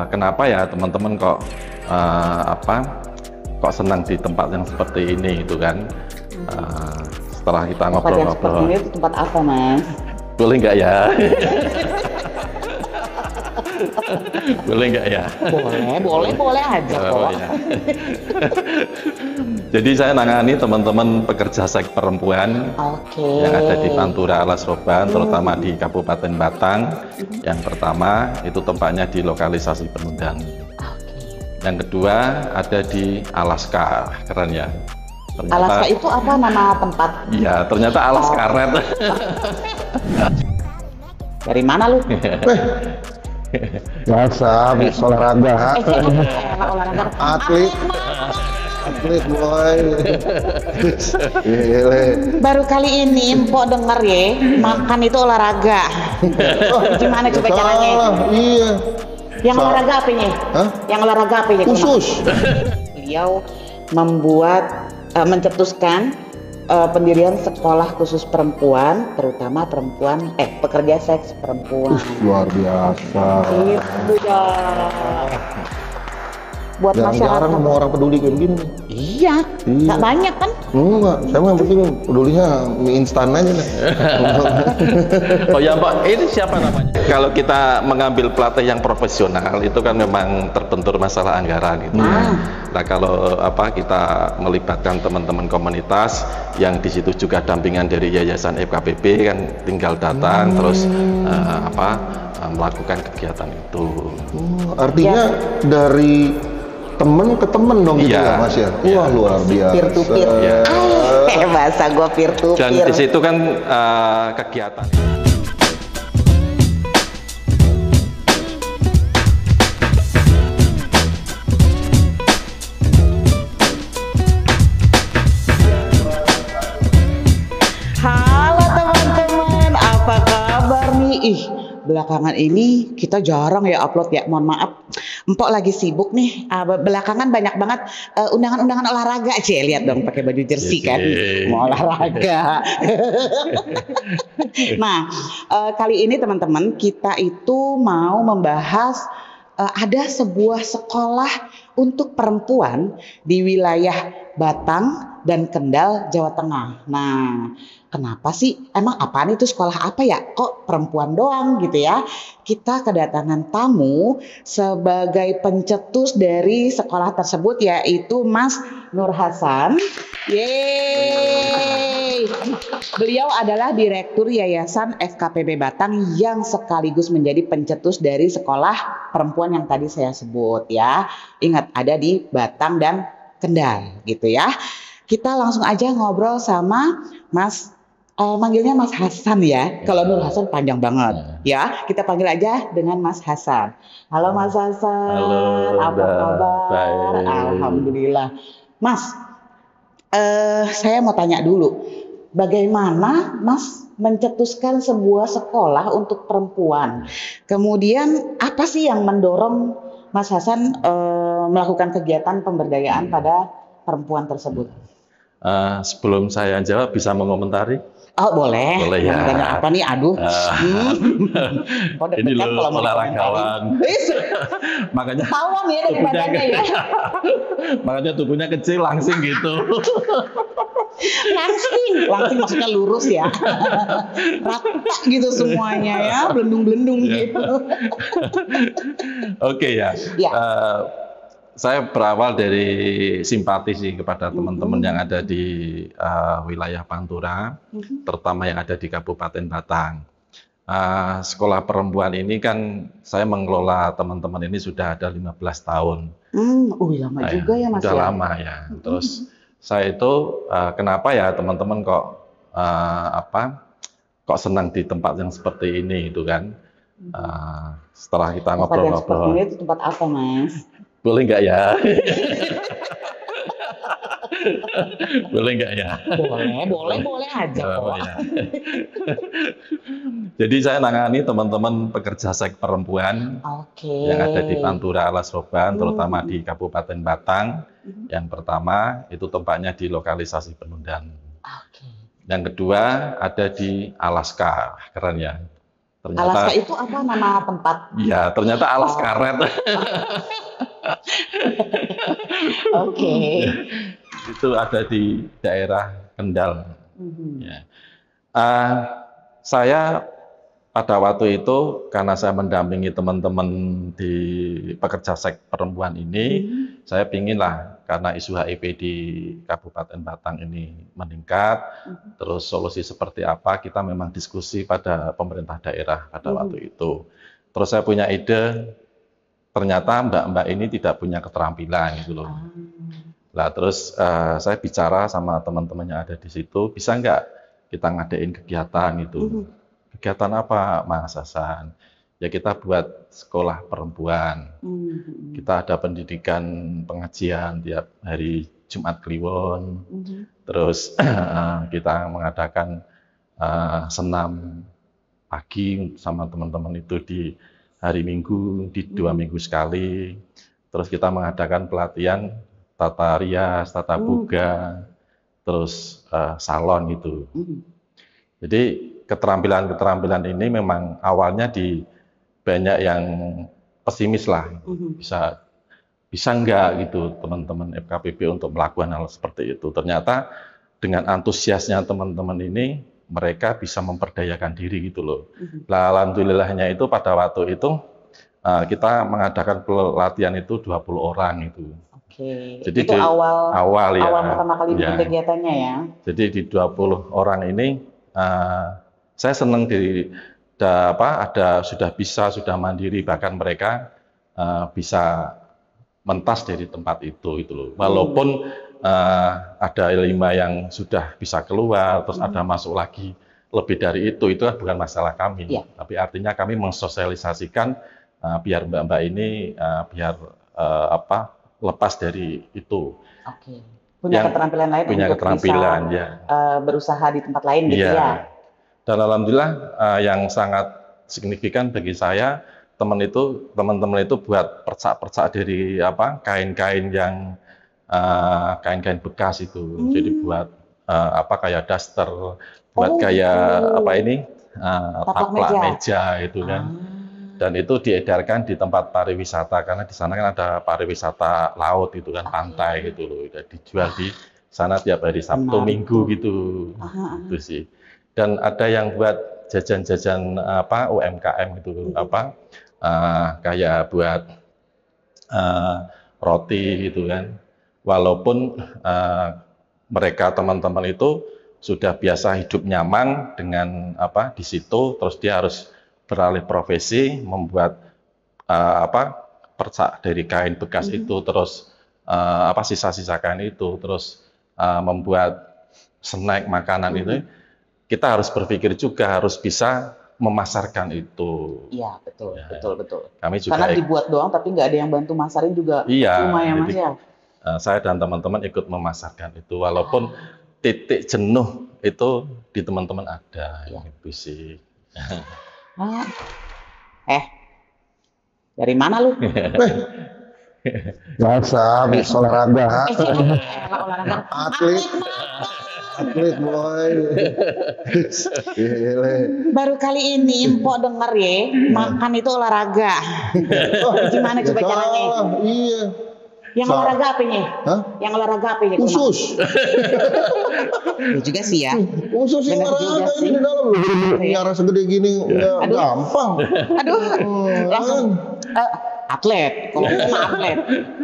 kenapa ya teman-teman kok kok senang di tempat yang seperti ini itu kan. Setelah kita ngobrol-ngobrol. Tempat yang seperti ini itu tempat apa, Mas? Boleh nggak ya? Boleh nggak ya? Boleh aja kok. Ya. Jadi saya nangani teman-teman pekerja seks perempuan yang ada di Pantura Alas Roban, terutama di Kabupaten Batang. Yang pertama itu tempatnya di lokalisasi Penundan. Yang kedua ada di Alaska, keren ya. Ternyata, Alaska itu apa nama tempat? Iya, ternyata alas karet. Dari mana lu? Biasa, habis olahraga. Atlet boy. Baru kali ini Empok denger ya, makan itu olahraga. Gimana coba caranya? Iya. Yang olahraga apanya? Yang olahraga apanya? Khusus. Beliau membuat mencetuskan pendirian sekolah khusus perempuan, terutama perempuan pekerja seks perempuan. Luar biasa. Itu ya. Buat masyarakat. Jarang mau orang peduli kayak begini. Iya. Nggak banyak kan? Enggak, saya mah penting pedulinya mie instan aja deh. Oh ya Pak, ini siapa namanya? Kalau kita mengambil pelatih yang profesional itu kan memang terbentur masalah anggaran gitu. Nah kalau kita melibatkan teman-teman komunitas yang di situ juga dampingan dari Yayasan FKPB kan tinggal datang terus melakukan kegiatan itu. Artinya dari temen ke temen dong gitu ya Mas ya? Wah luar biasa. Peer to peer. Bahasa gua peer to peer. Dan di situ kan kegiatan. Halo teman-teman, apa kabar nih? Belakangan ini kita jarang ya upload ya, mohon maaf. Empok lagi sibuk nih. Belakangan banyak banget undangan-undangan olahraga. Lihat dong pakai baju jersey kan, mau olahraga. Nah, kali ini teman-teman kita itu mau membahas ada sebuah sekolah untuk perempuan di wilayah Batang dan Kendal, Jawa Tengah. Nah, kenapa sih? Emang apaan itu sekolah apa ya? Kok perempuan doang gitu ya? Kita kedatangan tamu sebagai pencetus dari sekolah tersebut yaitu Mas Nur Hasan. Yeay! Beliau adalah Direktur Yayasan FKPB Batang yang sekaligus menjadi pencetus dari sekolah perempuan yang tadi saya sebut ya. Ingat ada di Batang dan Kendal gitu ya. Kita langsung aja ngobrol sama Mas manggilnya Mas Hasan ya. Kalau Nur Hasan panjang banget ya. Kita panggil aja dengan Mas Hasan. Halo Mas Hasan. Halo. Apa kabar? Baik. Alhamdulillah. Mas, saya mau tanya dulu. Bagaimana Mas mencetuskan sebuah sekolah untuk perempuan? Kemudian apa sih yang mendorong Mas Hasan melakukan kegiatan pemberdayaan pada perempuan tersebut? Sebelum saya jawab bisa mengomentari? Oh boleh. Boleh ya. Apa nih? Aduh. Ini loh olahragawan. Makanya tawang ya dari badannya ya. Makanya tubuhnya kecil langsing gitu. Langsing maksudnya lurus ya. Rata gitu semuanya ya, belendung-belendung gitu. Oke ya. Saya berawal dari simpati sih kepada teman-teman yang ada di wilayah Pantura, terutama yang ada di Kabupaten Batang. Sekolah perempuan ini kan saya mengelola teman-teman ini sudah ada 15 tahun. Lama juga ya Mas. Sudah lama ya. Terus saya itu kenapa ya teman-teman kok senang di tempat yang seperti ini itu kan. Setelah kita ngobrol-ngobrol. Tempat yang seperti ini itu tempat apa Mas? Boleh nggak ya? Boleh nggak ya? Boleh aja kok. Ya. Jadi saya nangani teman-teman pekerja seks perempuan yang ada di Pantura Alas Roban, terutama di Kabupaten Batang. Yang pertama itu tempatnya di lokalisasi Penundan. Yang kedua ada di Alaska, keren ya. Alaska itu apa nama tempat? Ya, ternyata alas karet. Oke. Itu ada di daerah Kendal. Ya. Saya pada waktu itu karena saya mendampingi teman-teman di pekerja seks perempuan ini, saya pinginlah karena isu HIV di Kabupaten Batang ini meningkat, terus solusi seperti apa kita memang diskusi pada pemerintah daerah pada waktu itu. Terus saya punya ide, ternyata mbak-mbak ini tidak punya keterampilan gitu loh. Nah terus saya bicara sama teman-teman yang ada di situ, bisa nggak kita ngadain kegiatan gitu. Kegiatan apa Mas Hasan? Ya kita buat sekolah perempuan. Kita ada pendidikan pengajian tiap hari Jumat Kliwon. Terus kita mengadakan senam pagi sama teman-teman itu di hari Minggu, di 2 minggu sekali. Terus kita mengadakan pelatihan tata rias, tata boga, terus salon gitu. Jadi keterampilan-keterampilan ini memang awalnya di banyak yang pesimis lah, bisa enggak gitu teman-teman FKPB untuk melakukan hal seperti itu. Ternyata dengan antusiasnya teman-teman ini, mereka bisa memperdayakan diri gitu loh. Alhamdulillahnya itu pada waktu itu kita mengadakan pelatihan itu 20 orang itu. Oke. Jadi itu awal ya, pertama kali bikin kegiatannya ya. Jadi di 20 orang ini saya senang sudah mandiri, bahkan mereka bisa mentas dari tempat itu loh. Walaupun ada 5 yang sudah bisa keluar, terus ada masuk lagi lebih dari itu kan bukan masalah kami. Tapi artinya kami mensosialisasikan biar mbak-mbak ini biar lepas dari itu. Oke. Punya keterampilan lain untuk bisa berusaha di tempat lain gitu ya. Dan alhamdulillah yang sangat signifikan bagi saya, teman-teman itu buat percak-percak dari kain-kain yang kain-kain bekas itu. Jadi buat kayak daster, buat kayak taplak meja itu kan. Dan itu diedarkan di tempat pariwisata karena di sana kan ada pariwisata laut itu kan, pantai gitu loh. Dijual di sana tiap hari Sabtu Minggu gitu. Itu sih. Dan ada yang buat jajan-jajan UMKM gitu, kayak buat roti gitu kan. Walaupun mereka teman-teman itu sudah biasa hidup nyaman dengan di situ, terus dia harus beralih profesi membuat percak dari kain bekas itu, terus sisa-sisa kain itu, terus membuat snack makanan itu. Kita harus berpikir juga, harus bisa memasarkan itu. Iya, betul. Kami juga karena dibuat doang, tapi nggak ada yang bantu masarin juga. Lumayan Mas ya. Saya dan teman-teman ikut memasarkan itu, walaupun titik jenuh itu di teman-teman ada, gitu sih. Dari mana lu? Biasa, habis olahraga. Atlet boy. Baru kali ini Mpok denger ya, makan itu olahraga. Gimana coba caranya? Iya. Yang olahraga apanya? Yang olahraga apanya? Usus. Ya juga sih ya. Usus yang olahraga ini di dalam. Nyara segede gini, gampang. Aduh, langsung atlet. Kalau aku mah atlet.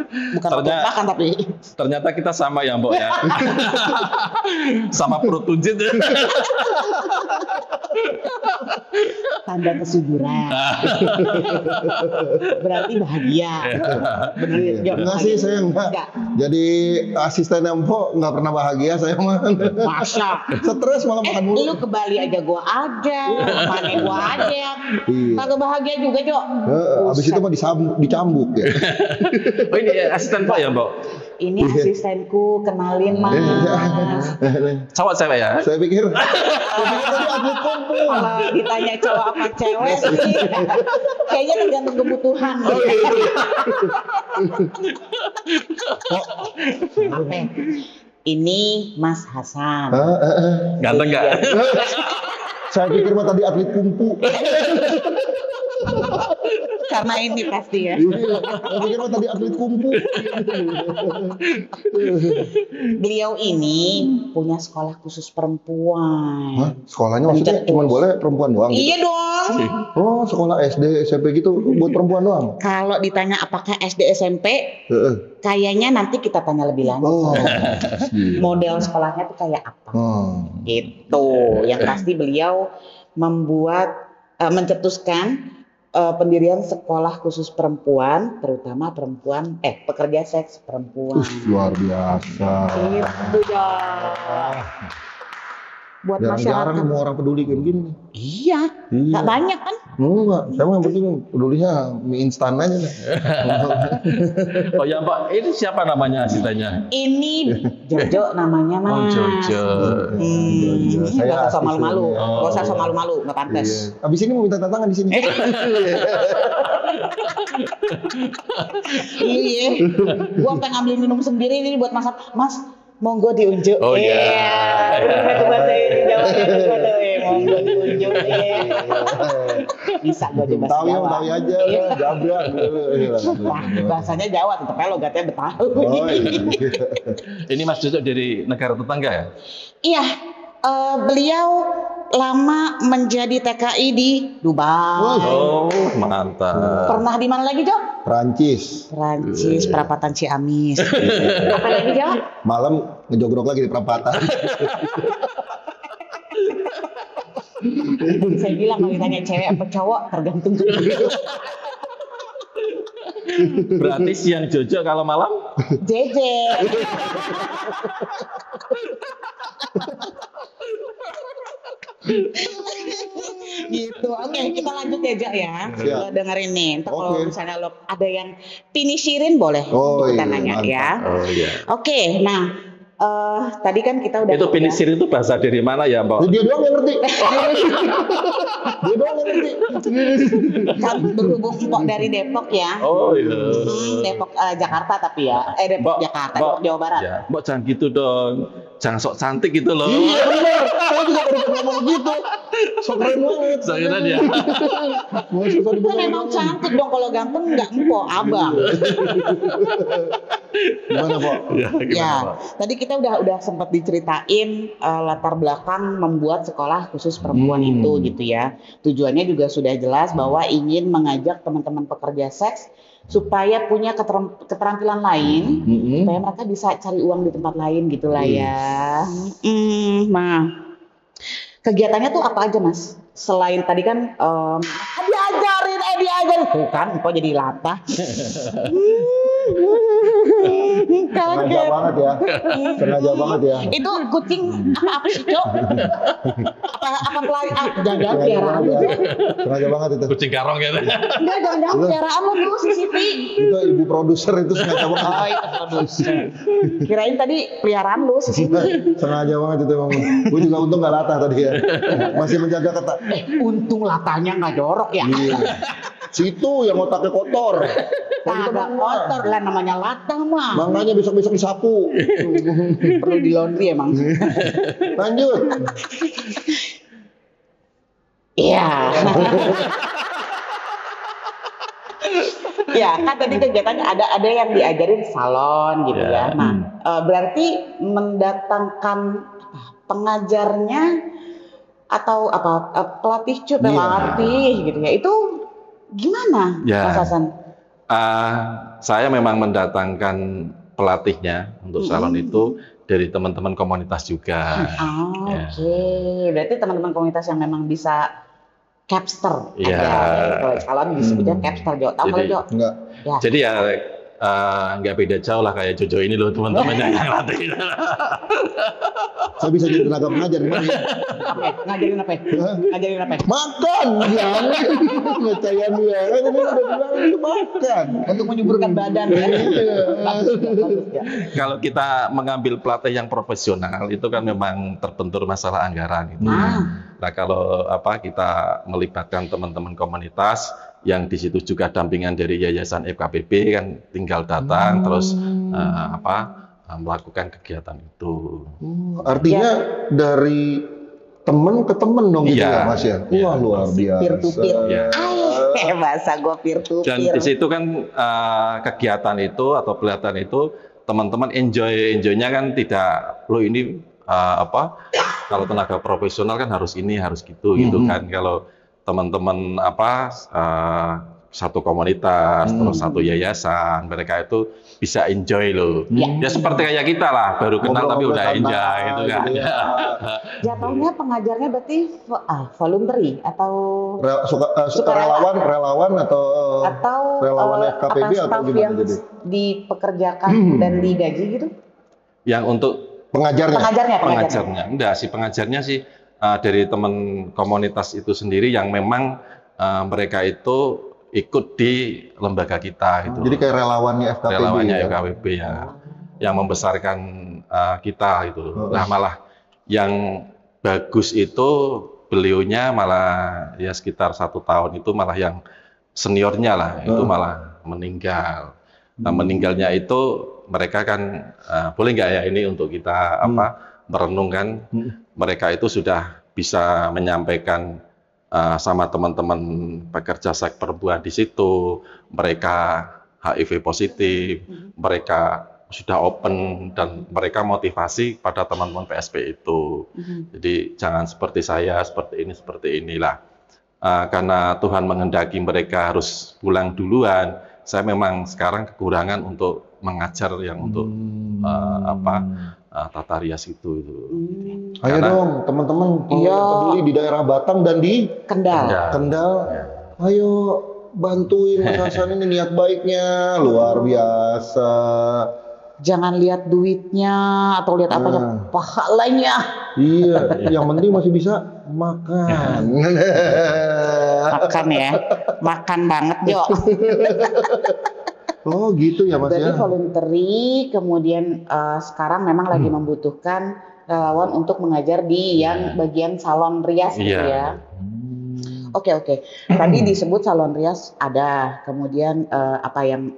Bukan untuk makan tapi. Ternyata kita sama ya Mbok ya. Sama perut tunjit. Tanda kesuburan. Berarti bahagia. Bener ya? Enggak sih, saya enggak. Jadi asisten Mpok nggak pernah bahagia saya mah. Masa? Stres malah makan mulu. Lu ke Bali aja gua ada, mana gua ada. Kagak bahagia juga, Jok. Habis itu mah dicambuk ya. Oh ini asisten Pak ya, Mbok? Ini asistenku, kenalin Mas. Cowok cewek ya? Saya pikir tadi atlet kumpul. Kalau ditanya cowok apa cewek sih, kayaknya tergantung kebutuhan. Ini Mas Hasan. Ganteng nggak? Saya pikir mah tadi atlet kungfu. Karena ini pasti ya. Saya pikir mah tadi atlet kungfu. Beliau ini punya sekolah khusus perempuan. Hah? Sekolahnya maksudnya Pencetus. cuma boleh perempuan doang? Gitu? Iya dong. Oh, sekolah SD, SMP gitu buat perempuan doang? Kalau ditanya apakah SD SMP, kayaknya nanti kita tanya lebih lanjut. Oh. Model sekolahnya tuh kayak apa? Gitu. Yang pasti beliau membuat mencetuskan pendirian sekolah khusus perempuan, terutama perempuan pekerja seks perempuan. Luar biasa. Itu ya. Buat Jarang-jarang masyarakat. semua orang peduli kayak begini. Iya, nggak banyak kan? Enggak, saya mah yang penting pedulinya mie instan aja deh. Oh ya Mbak, ini siapa namanya asistennya? Ini Jojo namanya Oh mas. Jojo. Saya Gak usah artis malu-malu, ya. gak usah so malu-malu, nggak pantas. Iya. Abis ini mau minta tantangan di sini. Iya, gua pengen ngambil minum sendiri ini buat masak. Mas, monggo diunjuk. Oh, iya. Itu bahasa Jawa monggo diunjuk. Bisa gua coba Tahu ya, tahu aja, jabrak. Nah, bahasanya Jawa, tetep logatnya Betawi. Oh, iya. Ini Mas Jojo dari negara tetangga ya? Iya, beliau lama menjadi TKI di Dubai. Oh, mantap. Pernah di mana lagi, Jo? Prancis. Prancis, perapatan Ciamis. Apa lagi, Jo? Malam ngejogrok lagi di perapatan. Saya bilang kalau ditanya cewek apa cowok tergantung. Berarti siang Jojo kalau malam? Jeje. Gitu. Oke, kita lanjut ya, Jo ya. Siap. Lo dengerin nih. Ntar kalau Oke. misalnya lo ada yang finishirin boleh Oh, kita iya, nanya mantap. ya. Oh iya. Oke, nah tadi kan kita udah Itu finisher itu bahasa dari mana ya Mbak? Dia doang yang ngerti. Dia doang yang ngerti. kan berhubung Mpok dari Depok ya. Oh iya. Depok Jakarta tapi ya. Depok Jakarta, Depok Jawa Barat. Ya, Mbak jangan gitu dong. Jangan sok cantik gitu loh. Iya benar. Saya juga baru ngomong gitu. Sok keren banget. Sok keren ya. Mau susah Kan dibohongin. emang cantik dong, kalau ganteng nggak Mpok, abang. Gimana, Pak? Ya, gimana, Ya, Mbak? tadi kita udah sempat diceritain latar belakang membuat sekolah khusus perempuan itu gitu ya. Tujuannya juga sudah jelas bahwa ingin mengajak teman-teman pekerja seks supaya punya keterampilan lain, supaya mereka bisa cari uang di tempat lain gitulah ya. Nah, kegiatannya tuh apa aja Mas? Selain tadi kan diajarin, tuh kan, kok jadi latah. Sengaja banget ya. Sengaja banget ya. Itu kucing apa sih, Cok? apa jaga Sengaja piaraan banget lu? ya. Sengaja banget itu. Kucing karong gitu. Enggak, jangan piaraan lu dulu Siti. Itu ibu produser itu sengaja banget. Oh, itu produser. Kirain tadi peliharaan lu Siti. Sengaja banget itu emang. Gue juga untung gak latah tadi ya. Masih menjaga ketat. Untung latahnya nggak jorok ya. Iya. Situ yang otaknya kotor. Kagak kotor lah, namanya latah mah. Makanya besok-besok disapu. Perlu di laundry emang. Lanjut. Iya. Ya kan tadi kegiatannya ada yang diajarin salon gitu ya. Nah, berarti mendatangkan pengajarnya atau pelatih pelatih gitu ya. Itu gimana Ya. Mas Hasan? Saya memang mendatangkan pelatihnya untuk salon itu dari teman-teman komunitas juga. Ya. Oke, berarti teman-teman komunitas yang memang bisa capster. Iya. Kalau salon disebutnya capster, Jo. Tahu nggak, Jo? Enggak. Ya. Jadi ya nggak beda jauh lah kayak Jojo ini loh teman-teman yang latih. Saya bisa jadi tenaga pengajar gimana ya? Ngajarin apa? Ngajarin apa? Makan, jangan percayaan dia. Kan ini udah bilang itu makan. Untuk menyuburkan badan ya. Bagus ya. Kalau kita mengambil pelatih yang profesional itu kan memang terbentur masalah anggaran gitu. Nah kalau kita melibatkan teman-teman komunitas yang di situ juga dampingan dari Yayasan FKPB kan tinggal datang terus melakukan kegiatan itu. Artinya dari temen ke temen dong gitu Iya. ya Mas ya. Iya. Wah luar biasa. Peer to peer. Iya. Bahasa gue peer to Dan peer. di situ kan kegiatan itu atau pelatihan itu teman-teman enjoynya kan tidak lo ini apa kalau tenaga profesional kan harus ini harus gitu gitu kan. Kalau teman-teman apa satu komunitas terus satu yayasan mereka itu bisa enjoy loh. Ya seperti kayak kita lah baru kenal tapi udah enjoy gitu kan. Gitu ya. Jatuhnya pengajarnya berarti voluntary atau Relawan atau relawan FKPB atau atau staff gimana yang jadi? dipekerjakan dan digaji gitu? Yang untuk Pengajarnya. Enggak sih pengajarnya sih dari teman komunitas itu sendiri yang memang mereka itu ikut di lembaga kita gitu. Jadi kayak relawannya FKPB. Relawannya ya? FKPB ya, yang membesarkan kita gitu. Nah malah yang bagus itu beliaunya malah ya sekitar 1 tahun itu malah yang seniornya lah itu malah meninggal. Nah meninggalnya itu mereka kan boleh nggak ya ini untuk kita merenungkan mereka itu sudah bisa menyampaikan sama teman-teman pekerja seks perempuan di situ mereka HIV positif mereka sudah open dan mereka motivasi pada teman-teman PSP itu jadi jangan seperti saya seperti inilah karena Tuhan menghendaki mereka harus pulang duluan saya memang sekarang kekurangan untuk mengajar yang untuk tata rias itu. Ayo dong teman-teman yang peduli di daerah Batang dan di Kendal. Ayo bantuin Mas Hasan ini niat baiknya luar biasa. Jangan lihat duitnya atau lihat apanya, pahalanya. Iya, yang penting masih bisa makan. Makan ya, makan banget Jo. Oh gitu ya Mas Jadi ya. voluntary, kemudian sekarang memang lagi membutuhkan relawan untuk mengajar di yang bagian salon rias gitu ya. Oke. Tadi disebut salon rias ada, kemudian apa yang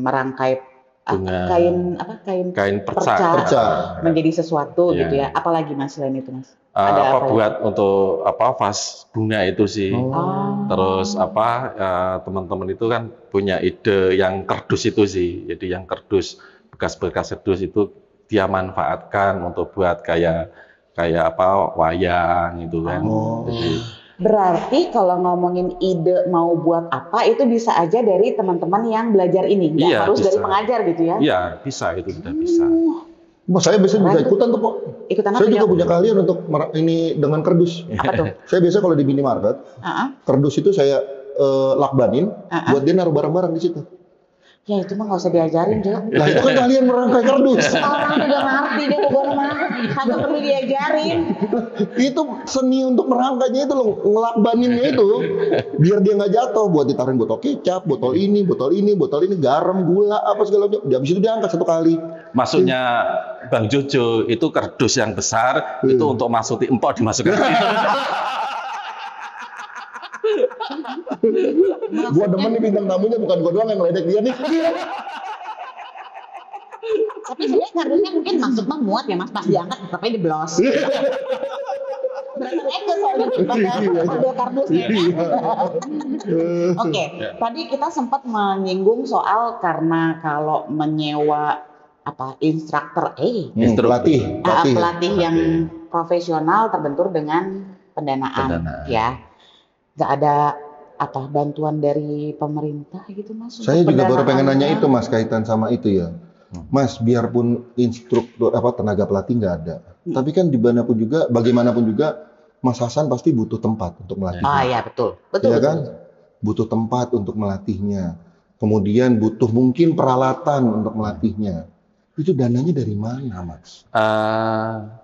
merangkai kain perca menjadi sesuatu gitu ya. Apalagi Mas selain itu Mas? Buat untuk vas bunga itu sih. Terus teman-teman itu kan punya ide yang kardus itu sih. Jadi yang kardus bekas-bekas kardus itu dia manfaatkan untuk buat kayak wayang gitu kan. Jadi, berarti kalau ngomongin ide mau buat apa itu bisa aja dari teman-teman yang belajar ini, nggak harus bisa. Dari pengajar gitu ya? Iya bisa itu sudah bisa. Mas saya bisa ikutan tuh kok. Saya juga punya keahlian untuk ini dengan kardus. Apa tuh? Saya biasa kalau di minimarket, kardus itu saya lakbanin buat dia naruh barang-barang di situ. Ya itu mah nggak usah diajarin Jo. Nah itu kan kalian merangkai kardus. Orang juga ngerti dia mau mana, kagak perlu diajarin. Itu seni untuk merangkainya itu loh, ngelakbaninnya itu, biar dia nggak jatuh, buat ditaruhin botol kecap, botol ini, garam, gula, apa segala macam. Habis itu diangkat 1 kali. Maksudnya Bang Jojo itu kardus yang besar itu untuk masuki empok dimasukkan. Gua demen nih bintang tamunya bukan gua doang yang ngeledek dia nih. Tapi sebenarnya kardusnya mungkin maksud mah muat ya Mas, pas diangkat tetapnya diblos. Berantak aja soalnya ada kardusnya. Oke, tadi kita sempat menyinggung soal karena kalau menyewa instruktur pelatih yang profesional terbentur dengan pendanaan. Ya. Nggak ada bantuan dari pemerintah gitu Mas? Saya juga baru pengen nanya itu Mas kaitan sama itu ya. Mas biarpun instruktur tenaga pelatih nggak ada, tapi kan bagaimanapun juga Mas Hasan pasti butuh tempat untuk melatih. Iya betul. Ya kan? Butuh tempat untuk melatihnya. Kemudian butuh mungkin peralatan untuk melatihnya. Itu dananya dari mana Mas?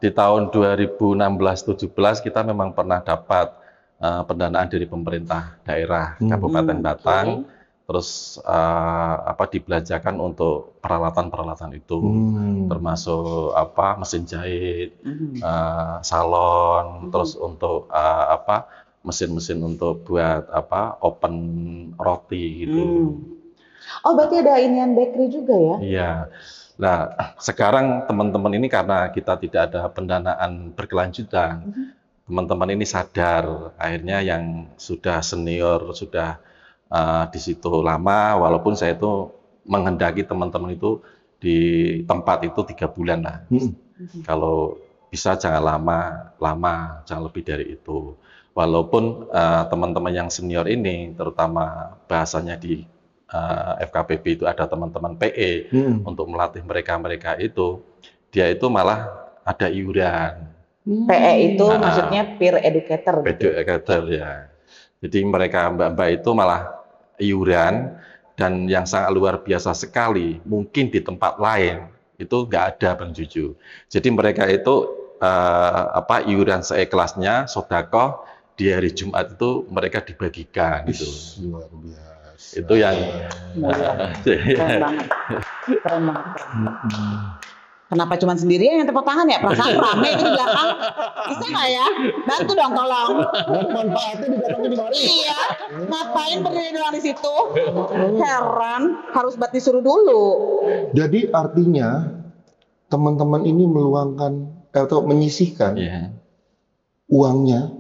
Di tahun 2016-17 kita memang pernah dapat pendanaan dari pemerintah daerah Kabupaten Batang, terus dibelanjakan untuk peralatan-peralatan itu, termasuk mesin jahit, salon, terus untuk mesin-mesin untuk buat open roti gitu. Oh berarti ada inian bakery juga ya? Iya. Nah sekarang teman-teman ini karena kita tidak ada pendanaan berkelanjutan. teman-teman ini sadar, akhirnya yang sudah senior, sudah di situ lama, walaupun saya itu menghendaki teman-teman itu di tempat itu 3 bulan lah. Kalau bisa jangan lama, jangan lebih dari itu. Walaupun teman-teman yang senior ini, terutama bahasanya di FKPB itu ada teman-teman PE untuk melatih mereka itu, dia itu malah ada iuran. PE itu maksudnya peer educator. Peer educator ya. Jadi mereka mbak-mbak itu malah iuran, dan yang sangat luar biasa sekali, mungkin di tempat lain itu nggak ada Bang Juju. Jadi mereka itu iuran seikhlasnya, sedekah di hari Jumat itu mereka dibagikan gitu. Luar biasa. Itu yang keren banget. Kenapa cuma sendirian yang tepuk tangan ya? Perasaan rame itu di belakang. Bisa nggak ya? Bantu dong tolong. Manfaatnya didatangin di mari. Iya. Ngapain berdiri doang di situ? Heran. Harus buat disuruh dulu. Jadi artinya teman-teman ini meluangkan atau menyisihkan uangnya,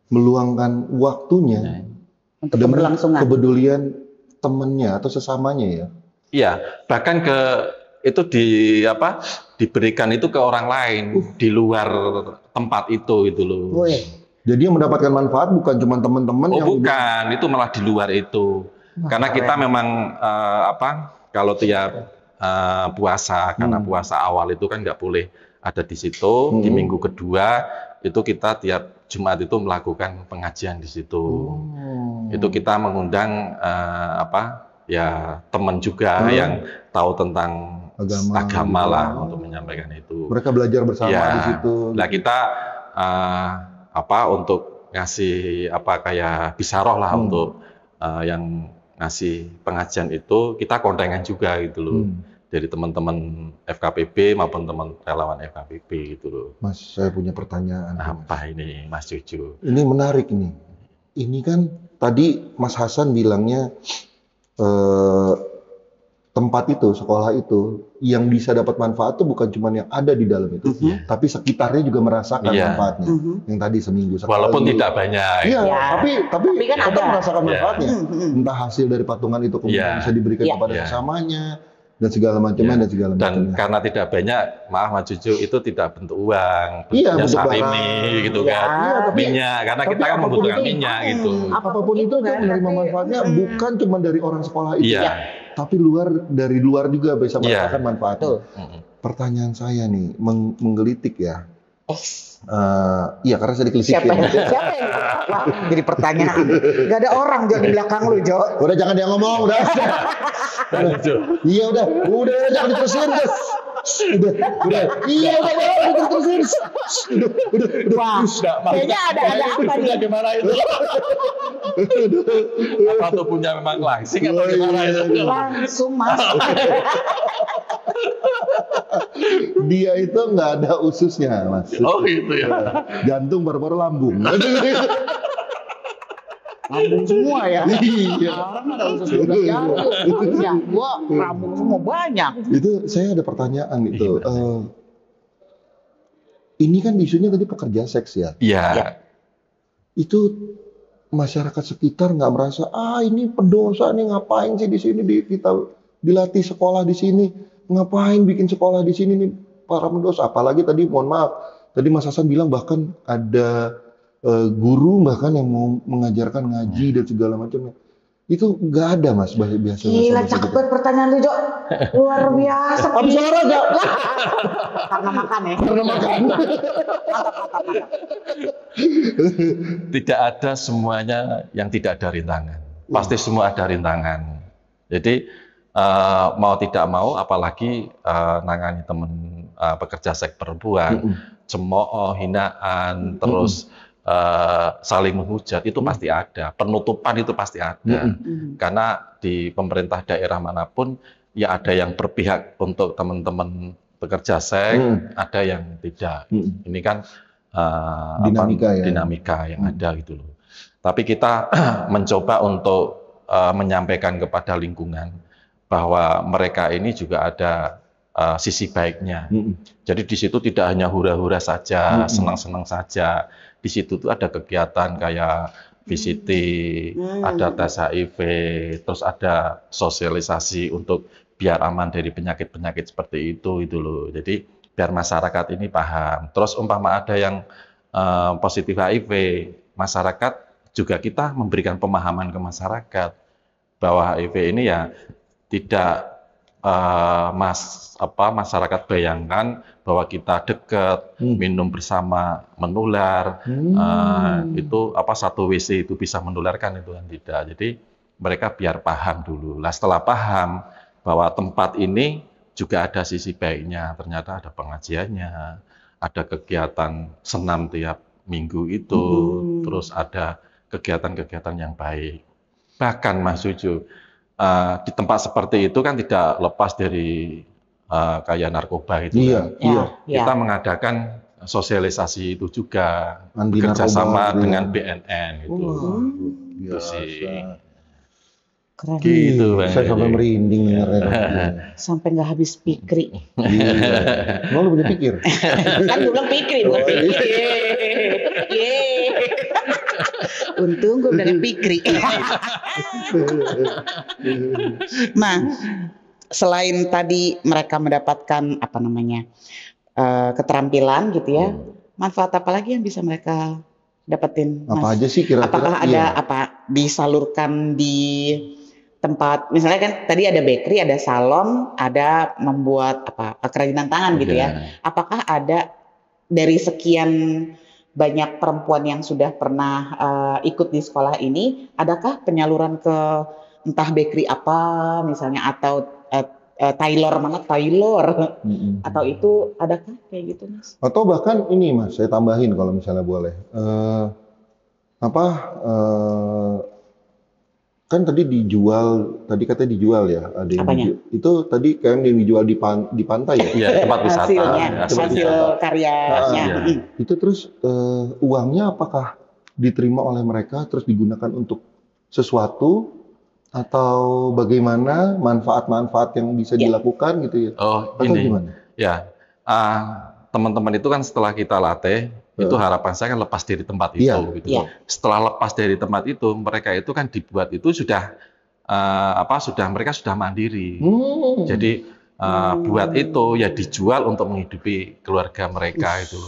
meluangkan waktunya untuk demi keberlangsungan, kepedulian temannya atau sesamanya ya. Iya, bahkan itu diberikan itu ke orang lain di luar tempat itu loh. Jadi yang mendapatkan manfaat bukan cuma teman-teman bukan, itu malah di luar itu. Karena kita memang kalau tiap puasa, karena puasa awal itu kan nggak boleh ada di situ. Di minggu kedua itu kita tiap Jumat itu melakukan pengajian di situ. Itu kita mengundang teman juga yang tahu tentang agama lah untuk menyampaikan itu. Mereka belajar bersama di situ. Nah kita untuk ngasih kayak bisaroh lah untuk yang ngasih pengajian itu, kita kontengan juga gitu loh. Dari teman-teman FKPB maupun teman relawan FKPB gitu loh. Mas, saya punya pertanyaan. Apa ini Mas Juju? Ini menarik nih. Ini kan tadi Mas Hasan bilangnya tempat itu, sekolah itu, yang bisa dapat manfaat itu bukan cuma yang ada di dalam itu, tapi sekitarnya juga merasakan manfaatnya. Yang tadi seminggu sekali. Walaupun tidak banyak. Iya, tapi kan tetap merasakan manfaatnya. Entah hasil dari patungan itu kemudian bisa diberikan kepada sesamanya dan segala macamnya. Dan karena tidak banyak, maaf Mas Juju, itu tidak bentuk uang, bentuknya sarimi gitu kan, minyak, karena kita kan membutuhkan minyak gitu. Apapun itu kan menerima manfaatnya bukan cuma dari orang sekolah itu, tapi dari luar juga bisa merasakan manfaatnya. Pertanyaan saya nih, menggelitik ya. Iya, karena saya dikelitik. Siapa yang wah, jadi pertanyaan. Gak ada orang Jo di belakang lu, Jo. Udah jangan dia ngomong, udah. Iya udah jangan diterusin. Udah. Iya udah diterusin. Wah, kayaknya ada apa nih? Gimana itu? Apa tuh punya memang langsing atau gimana itu? Langsung masuk. Dia itu nggak ada ususnya, Mas. Oh gitu ya. Jantung, paru-paru, lambung. Lambung semua ya. Iya. Orang ada usus udah jantung. Gua lambung semua banyak. Itu saya ada pertanyaan itu. Ini kan isunya tadi pekerja seks ya. Iya. Itu masyarakat sekitar nggak merasa ini pendosa nih, ngapain sih di sini kita dilatih sekolah di sini, ngapain bikin sekolah di sini nih para pendosa. Apalagi tadi mohon maaf, tadi Mas Hasan bilang bahkan ada guru bahkan yang mau mengajarkan ngaji dan segala macamnya. Itu nggak ada Mas biasa. Gila, cakep banget pertanyaan lu, Jo. Luar biasa. Habis olahraga. Karena makan ya. Karena makan. Tidak ada semuanya yang tidak ada rintangan. Pasti semua ada rintangan. Jadi mau tidak mau, apalagi nangani teman pekerja seks perempuan, cemooh, hinaan, terus saling menghujat, itu pasti ada. Penutupan itu pasti ada. Karena di pemerintah daerah manapun ya ada yang berpihak untuk teman-teman pekerja seks, ada yang tidak. Ini kan dinamika yang ada gitu loh. Tapi kita mencoba untuk menyampaikan kepada lingkungan bahwa mereka ini juga ada sisi baiknya. Jadi di situ tidak hanya hura-hura saja, senang-senang saja. Di situ tuh ada kegiatan kayak VCT, ada tes HIV, terus ada sosialisasi untuk biar aman dari penyakit-penyakit seperti itu loh. Jadi biar masyarakat ini paham. Terus umpama ada yang positif HIV, masyarakat juga kita memberikan pemahaman ke masyarakat bahwa HIV ini ya tidak masyarakat bayangkan bahwa kita dekat minum bersama menular, itu satu WC itu bisa menularkan, itu kan tidak. Jadi mereka biar paham dulu. Lah setelah paham bahwa tempat ini juga ada sisi baiknya, ternyata ada pengajiannya, ada kegiatan senam tiap minggu itu, terus ada kegiatan-kegiatan yang baik. Bahkan Mas Juju, di tempat seperti itu kan tidak lepas dari kayak narkoba itu. Kita mengadakan sosialisasi itu juga, bekerja sama dengan BNN gitu. Itu sih. Keren. Gitu, Saya sampai merinding dengarnya. Sampai nggak habis pikir. Mau lu punya pikir? Kan gue bilang pikir, bukan pikir. Untung gue bilang pikir. Nah, selain tadi mereka mendapatkan keterampilan gitu ya, manfaat apa lagi yang bisa mereka dapetin, Mas? Apa aja sih kira-kira? Apakah ada disalurkan di tempat, misalnya kan tadi ada bakery, ada salon, ada membuat kerajinan tangan gitu ya. Apakah ada dari sekian banyak perempuan yang sudah pernah ikut di sekolah ini, adakah penyaluran ke entah bakery apa misalnya, atau tailor atau itu adakah kayak gitu, Mas? Atau bahkan ini Mas, saya tambahin kalau misalnya boleh. Kan tadi katanya dijual ya, ada yang itu tadi kayak yang dijual di pantai ya? Iya, tempat wisata. Hasil karyanya. Itu terus uangnya apakah diterima oleh mereka terus digunakan untuk sesuatu, atau bagaimana manfaat-manfaat yang bisa dilakukan gitu ya? Atau gimana? Ya, teman-teman itu kan setelah kita latih, itu harapan saya kan lepas dari tempat itu. Gitu. Setelah lepas dari tempat itu, mereka itu kan dibuat itu sudah mereka sudah mandiri. Jadi buat itu ya dijual untuk menghidupi keluarga mereka itu.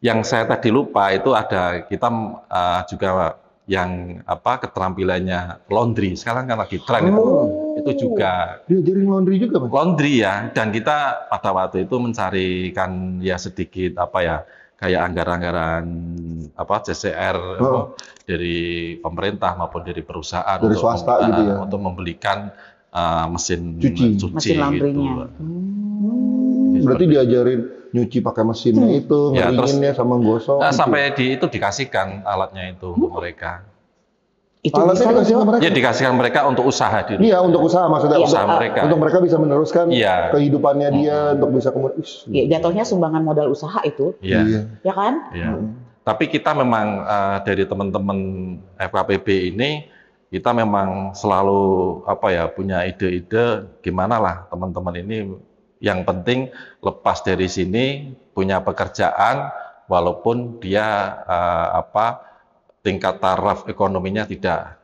Yang saya tadi lupa itu ada kita juga yang keterampilannya laundry. Sekarang kan lagi tren itu juga. Diajarin laundry juga, Mas? Laundry ya, dan kita pada waktu itu mencarikan ya sedikit kayak anggaran-anggaran CCR dari pemerintah maupun dari perusahaan, dari swasta gitu ya, untuk membelikan mesin mesin gitu. Berarti diajarin nyuci pakai mesinnya itu, ngeringinnya sama gosok. Sampai itu dikasihkan alatnya itu untuk mereka. Itu alatnya dikasihkan mereka? Ya dikasihkan mereka untuk usaha diri. Iya, untuk usaha maksudnya. Usaha mereka. Untuk mereka bisa meneruskan kehidupannya dia, untuk bisa kemudian. Jatuhnya sumbangan modal usaha itu. Iya. Ya kan? Iya. Tapi kita memang dari teman-teman FKPB ini, kita memang selalu punya ide-ide gimana lah teman-teman ini. Yang penting lepas dari sini punya pekerjaan, walaupun dia tingkat taraf ekonominya tidak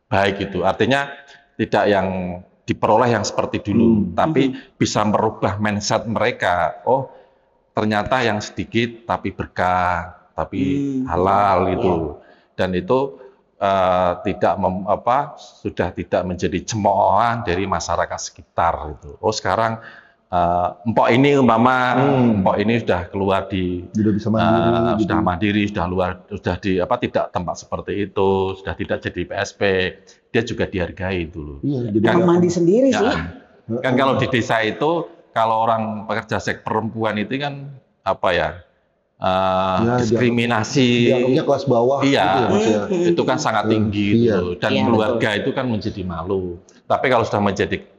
baik gitu. Artinya tidak yang diperoleh yang seperti dulu, tapi bisa merubah mindset mereka. Oh, ternyata yang sedikit tapi berkah, tapi halal gitu. Dan itu sudah tidak menjadi cemoohan dari masyarakat sekitar gitu. Oh, sekarang empok ini empok ini sudah keluar sudah bisa mandiri, sudah mandiri, sudah di tidak tempat seperti itu, sudah tidak jadi PSP, dia juga dihargai dulu. Jadi mandi sendiri sih. Kan kalau di desa itu, kalau orang pekerja seks perempuan itu kan diskriminasi, dianggapnya kelas bawah. Itu kan sangat tinggi gitu. Dan keluarga itu kan menjadi malu. Tapi kalau sudah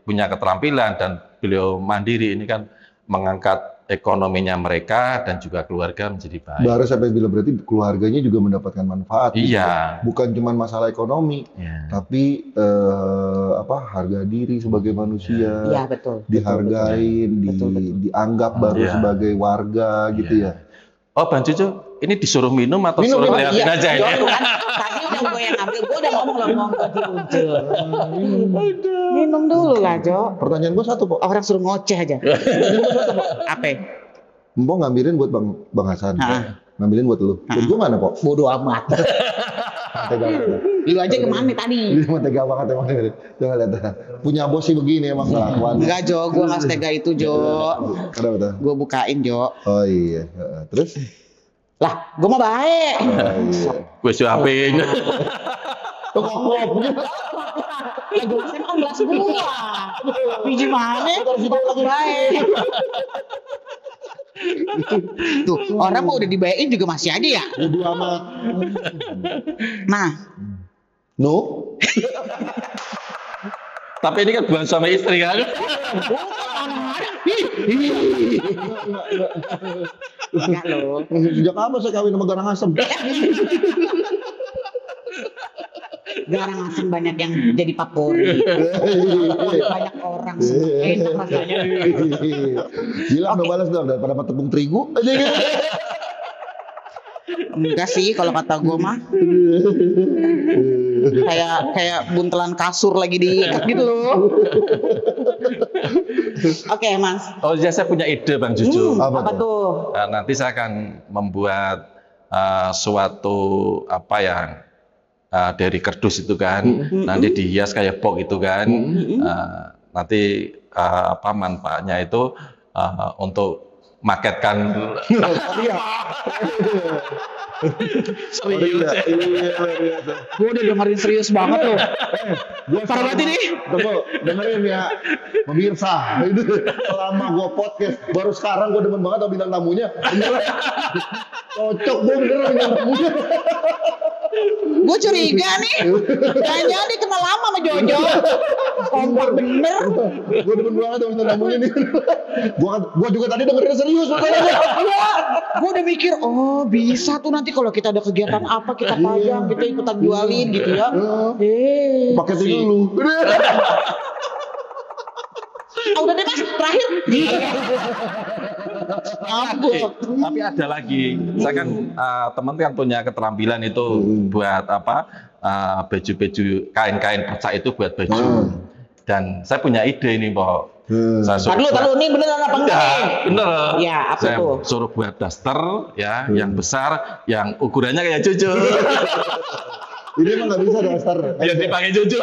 punya keterampilan dan beliau mandiri, ini kan mengangkat ekonominya mereka dan juga keluarga menjadi baik. Baru sampai bilang berarti keluarganya juga mendapatkan manfaat. Iya. Bukan cuma masalah ekonomi, Iya. tapi harga diri sebagai manusia, Iya, betul. dihargain, Betul. dianggap baru Iya. sebagai warga gitu Iya. ya. Oh, Bang Cucu, ini disuruh minum atau Minum, suruh Bang. ngeliatin aja ya? Kan, tadi udah gue yang ambil, gue udah ngomong loh ngomong ke Ujul. Minum dulu lah, Jo. Pertanyaan gue satu, Pok. Orang suruh ngoceh aja. Apa? Mbok ngambilin buat Bang Hasan. Hah. Ngambilin buat lu. Buat gue mana, Pok? Bodoh amat. Tega banget. Lu aja kemana tadi? Ini mah tega banget emang. Coba lihat. Punya bos sih begini emang kelakuan. Enggak, Jo. Gue nggak setega itu, Jo. Kenapa tuh? Gue bukain, Jo. Oh iya. Terus? Lah, gue mau baik. Oh iya. Gue suapin. Tuh kok Ya gue kasih makan gelas gua. Biji mana? Kok baik. Tuh, orang mau udah dibayain juga masih ada ya. bodo amat. Nah, No? Tapi ini kan bukan suami istri kan? enggak loh. Sejak kapan saya kawin sama Garang Asem? Garang asem banyak yang jadi favorit. Banyak orang enak rasanya. Gila udah balas dong daripada sama tepung terigu. Enggak sih kalau kata gue mah. Kayak buntelan kasur lagi diikat gitu loh. Oke, Mas. Oh ya, saya punya ide Bang Cucu. Apa tuh? Nanti saya akan membuat suatu apa ya, dari kardus itu kan, nanti dihias kayak box itu kan. Nanti apa manfaatnya itu untuk marketkan. Serius ya? Gue udah dengerin serius banget loh. Parah banget ini. Tunggu, dengerin ya pemirsa. Itu selama gua podcast baru sekarang gua demen banget sama bintang tamunya. Beneran. Cocok gua beneran bintang tamunya. Gue curiga nih. Jangan-jangan dia kenal lama sama Jojo. Kompak bener. Gua demen banget sama bintang tamunya nih. Gua juga tadi dengerin serius makanya. Gue udah mikir, oh bisa tuh nanti kalau kita ada kegiatan apa kita pajang, kita ikutan jualin gitu ya. Paketin dulu. Udah deh Mas, terakhir. Tapi ada lagi. Saya kan teman kan punya keterampilan itu buat apa? Baju-baju kain-kain perca itu buat baju. Dan saya punya ide ini, Pak. Saya Taruh nih beneran apa enggak? Ya, bener. Ya, apa Saya tuh? suruh buat daster ya, yang besar, yang ukurannya kayak Cucu. Ini emang nggak bisa daster. Biar dipakai Cucu.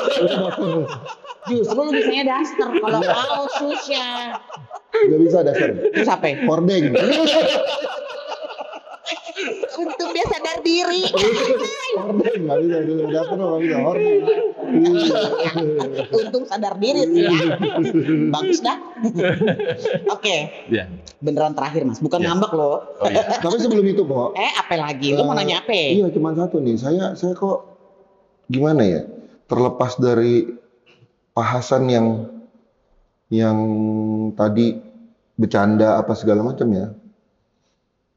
Justru lu bisanya daster, kalau kaos susah. Nggak bisa daster. Terus apa? Hordeng. Untung dia sadar diri. Hordeng nggak bisa dulu. Daster nggak bisa. Hordeng. Untung sadar diri sih ya. Bagus dah. Oke, Ya. beneran terakhir Mas, bukan ngambek loh. Oh iya. Tapi sebelum itu, Pok. Apa lagi? Lu mau nanya apa? Iya, cuma satu nih. Saya kok gimana ya? Terlepas dari Pak Hasan yang tadi bercanda apa segala macam ya.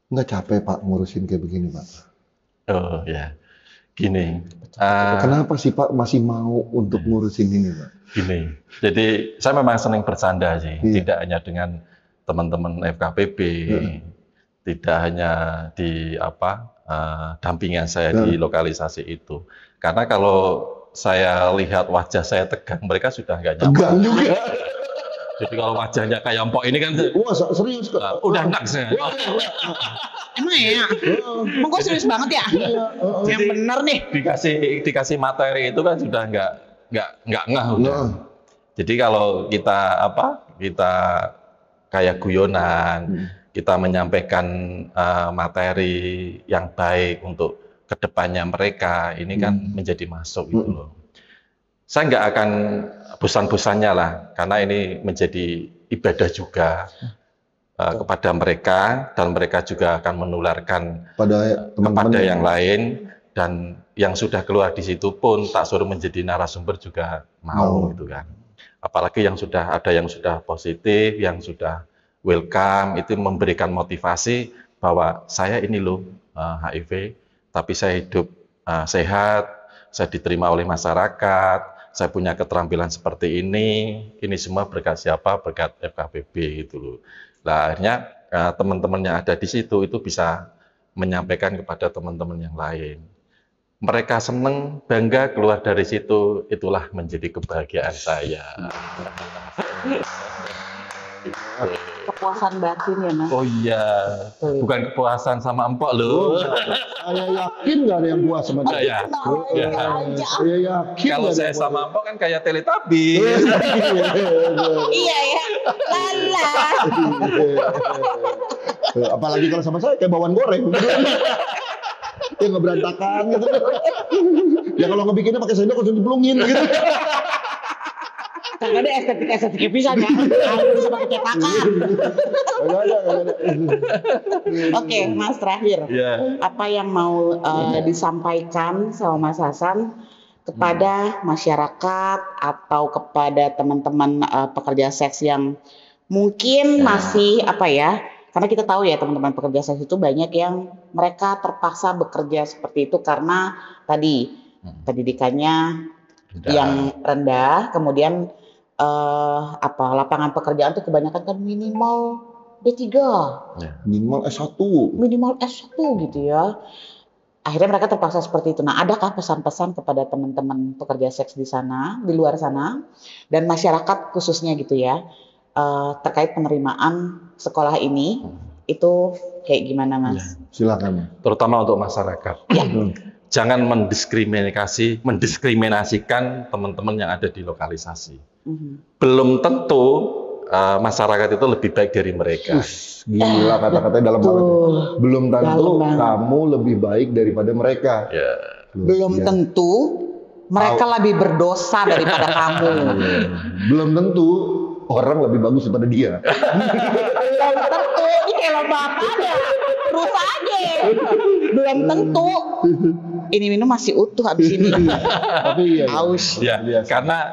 Nggak capek Pak ngurusin kayak begini, Pak. Oh ya. Gini. Kenapa sih Pak masih mau untuk ngurusin ini, Pak? Gini. Jadi saya memang senang bercanda sih, Iya. tidak hanya dengan teman-teman FKPB, tidak hanya di apa dampingan saya di lokalisasi itu. Karena kalau saya lihat wajah saya tegang, mereka sudah nggak nyaman. Tegang juga. Jadi kalau wajahnya kayak Empok ini kan Wah, serius kok. udah enak saya. Emang ya? Emang gue serius banget ya? Yang bener nih. Dikasih materi itu kan sudah nggak ngeh udah. Jadi kalau kita kayak guyonan, kita menyampaikan materi yang baik untuk kedepannya mereka, ini kan menjadi masuk gitu loh. Saya nggak akan bosan-bosannya lah, karena ini menjadi ibadah juga kepada mereka, dan mereka juga akan menularkan kepada yang lain, dan yang sudah keluar di situ pun tak suruh menjadi narasumber juga mau gitu kan. Apalagi yang sudah positif, yang sudah welcome, itu memberikan motivasi bahwa saya ini loh HIV, tapi saya hidup sehat, saya diterima oleh masyarakat, saya punya keterampilan seperti ini semua berkat siapa? Berkat FKPB gitu loh. Nah, akhirnya teman-teman yang ada di situ itu bisa menyampaikan kepada teman-teman yang lain. Mereka senang, bangga keluar dari situ, itulah menjadi kebahagiaan saya. Kepuasan batin ya Mas. Oh iya, bukan kepuasan sama empok loh. Saya yakin nggak ada yang puas sama dia. Ya. Saya yakin. Kalau saya sama empok kan kayak Teletubbies. Iya ya, lala. Apalagi kalau sama saya kayak bawang goreng. Ya nggak berantakan gitu. Ya kalau ngebikinnya pakai sendok langsung diplungin gitu. Karena ada estetik bisa ya. Harus pakai cetakan. Oke, Mas terakhir. Apa yang mau disampaikan sama Mas Hasan kepada masyarakat atau kepada teman-teman pekerja seks yang mungkin masih karena kita tahu ya teman-teman pekerja seks itu banyak yang mereka terpaksa bekerja seperti itu karena tadi pendidikannya yang rendah, kemudian lapangan pekerjaan tuh kebanyakan kan minimal D3, minimal S1, gitu ya. Akhirnya mereka terpaksa seperti itu. Nah, adakah pesan-pesan kepada teman-teman pekerja seks di sana, di luar sana, dan masyarakat khususnya gitu ya, terkait penerimaan sekolah ini, itu kayak gimana Mas? Silakan. Terutama untuk masyarakat. Jangan mendiskriminasikan teman-teman yang ada di lokalisasi. Belum tentu masyarakat itu lebih baik dari mereka. Gila kata-katanya dalam banget. Belum tentu kamu lebih baik daripada mereka. Belum tentu mereka lebih berdosa daripada kamu. Belum tentu orang lebih bagus daripada dia. Belum tentu, ini kayak lomba apa ada? Terus aja. Belum tentu. Ini minum masih utuh habis ini. Tapi aus. Ya, karena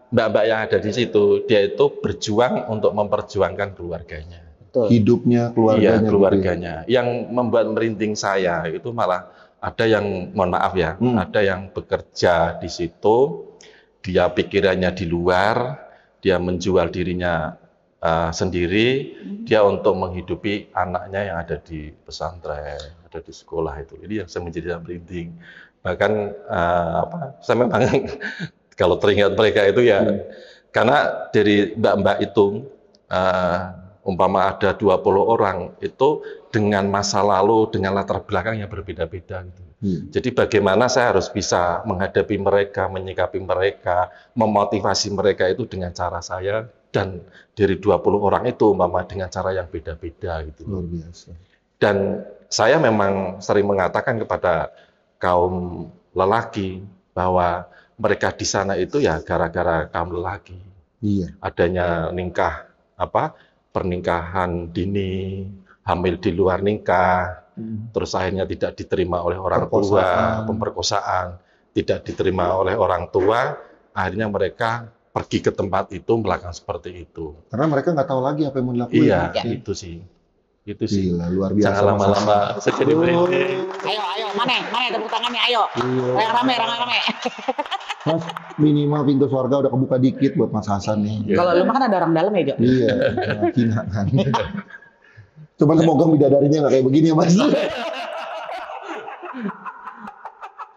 mbak-mbak yang ada di situ, dia itu berjuang untuk memperjuangkan keluarganya. Hidupnya, keluarganya. Iya, keluarganya. Yang membuat merinding saya itu malah ada yang, mohon maaf ya, ada yang bekerja di situ, dia pikirannya di luar, dia menjual dirinya sendiri, dia untuk menghidupi anaknya yang ada di pesantren, ada di sekolah itu. Ini yang saya menjadi merinding. Bahkan saya memang kalau teringat mereka itu ya, karena dari mbak-mbak itu umpama ada 20 orang itu dengan masa lalu, dengan latar belakang yang berbeda-beda gitu. Jadi bagaimana saya harus bisa menghadapi mereka, menyikapi mereka, memotivasi mereka itu dengan cara saya, dan dari 20 orang itu umpama dengan cara yang beda-beda gitu. Luar biasa. Dan saya memang sering mengatakan kepada kaum lelaki bahwa mereka di sana itu ya gara-gara kaum lelaki. Adanya pernikahan dini, hamil di luar nikah, terus akhirnya tidak diterima oleh orang tua, pemerkosaan, tidak diterima oleh orang tua, akhirnya mereka pergi ke tempat itu melakukan seperti itu. Karena mereka nggak tahu lagi apa yang mau dilakukan. Iya, itu sih. Gila, luar biasa. Jangan lama-lama jadi merinding. Ayo, mana tepuk tangannya, ayo. Yang rame. Mas, minimal pintu surga udah kebuka dikit buat Mas Hasan nih. Kalau lu mah kan ada orang dalam ya, Jo? Iya, Cina kan. Cuman semoga bidadarinya nggak kayak begini ya, Mas.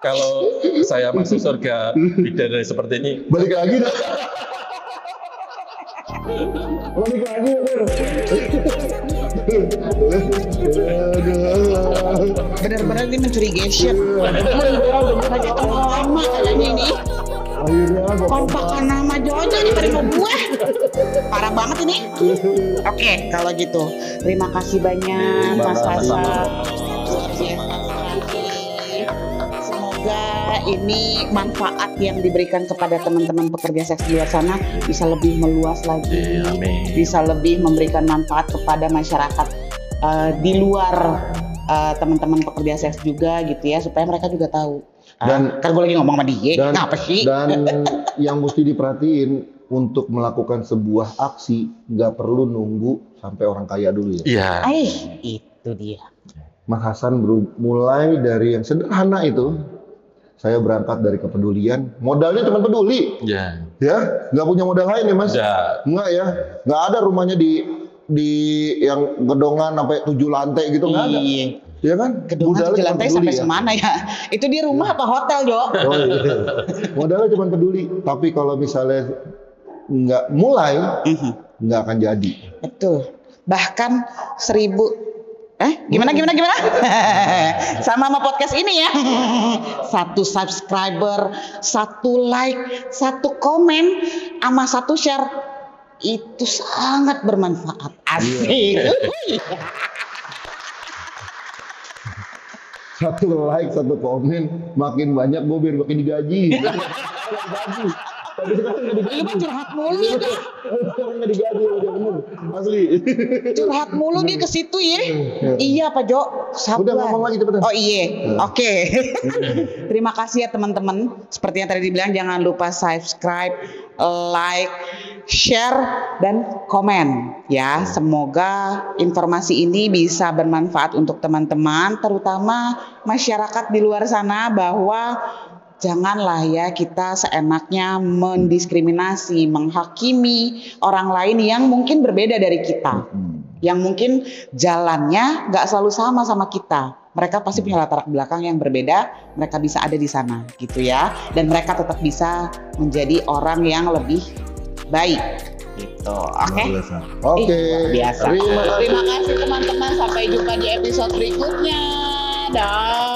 Kalau saya masuk surga bidadari seperti ini, balik lagi dah. Balik lagi. Benar-benar ini mencurigakan. Lama kayaknya ini. Akhirnya kompakan nama Jojo diterima gue. Parah banget ini. Oke, kalau gitu terima kasih banyak Mas Hasan. Semoga ini manfaat yang diberikan kepada teman-teman pekerja seks di luar sana bisa lebih meluas lagi. Bisa lebih memberikan manfaat kepada masyarakat di luar teman-teman pekerja seks juga gitu ya, supaya mereka juga tahu. Dan kan gue lagi ngomong sama dia, kenapa sih? Dan yang mesti diperhatiin untuk melakukan sebuah aksi nggak perlu nunggu sampai orang kaya dulu ya. Iya. Itu dia. Mas Hasan mulai dari yang sederhana itu. Saya berangkat dari kepedulian, modalnya cuma peduli. Iya. Ya, nggak punya modal lain ya Mas? Nggak ya, nggak ada rumahnya di yang gedongan sampai 7 lantai gitu, nggak ada. Iya kan? Gedongan 7 lantai sampai semana ya? Itu di rumah apa hotel, Jo? Oh iya. Modalnya cuma peduli. Tapi kalau misalnya nggak mulai, nggak akan jadi. Betul. Bahkan 1000 gimana? Sama podcast ini ya. 1 subscriber, 1 like, 1 komen, sama 1 share itu sangat bermanfaat. Asik. 1 like, 1 komen, makin banyak gue biar makin digaji. Tapi sekarang nggak digaji. Lu mah curhat mulu ya. Sekarang nggak digaji, udah bener, asli. Curhat mulu dia ke situ ya. Iya Pak Jo. Sabar. Udah ngomong lagi cepetan. Oh iya. Oke. Terima kasih ya teman-teman. Seperti yang tadi dibilang, jangan lupa subscribe, like, share, dan komen ya. Semoga informasi ini bisa bermanfaat untuk teman-teman, terutama masyarakat di luar sana, bahwa janganlah ya kita seenaknya mendiskriminasi, menghakimi orang lain yang mungkin berbeda dari kita. Yang mungkin jalannya nggak selalu sama kita. Mereka pasti punya latar belakang yang berbeda, mereka bisa ada di sana gitu ya. Dan mereka tetap bisa menjadi orang yang lebih baik gitu. Oke. Biasa. Terima kasih teman-teman, sampai jumpa di episode berikutnya. Dah.